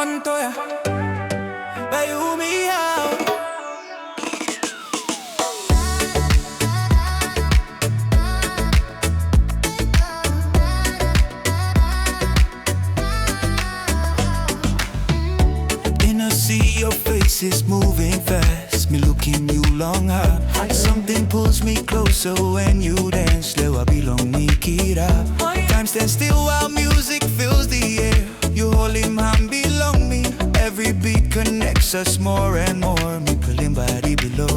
Wantoya, bayumi out. In a sea, your face is moving fast. Me looking you long hard. Something pulls me closer when you dance. Lewa bilong ni kira. Time stands still while music fills the air. You hold him hand belong me. Every beat connects us more and more. Me pulling body below.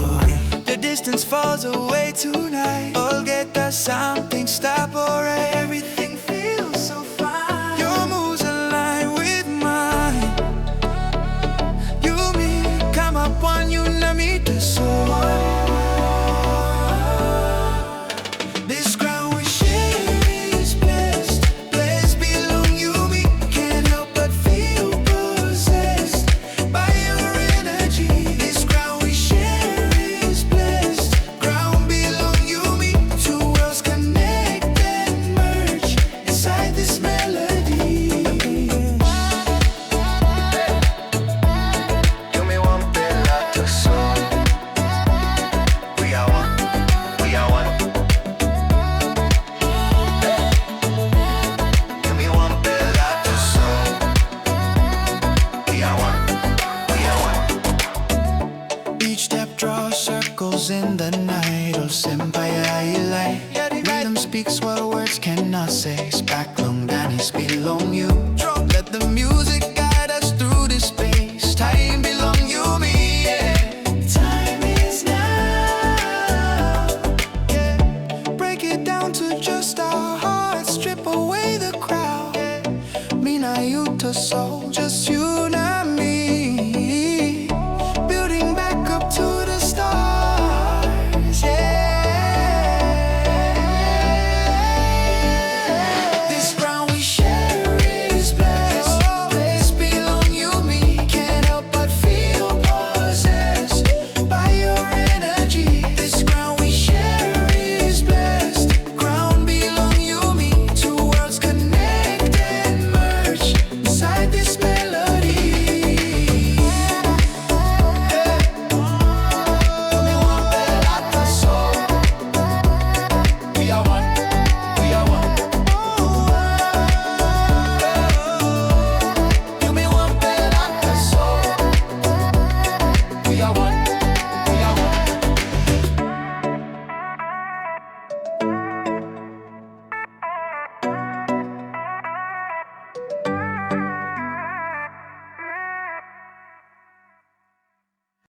The distance falls away tonight. All get that something stop alright. Everything feels so fine. Your moves align with mine. You me come up on you, Na Mi Tasol. In the night, oh senpai, I like. Rhythm speaks what words cannot say. Spack long Danny's belong you. Let the music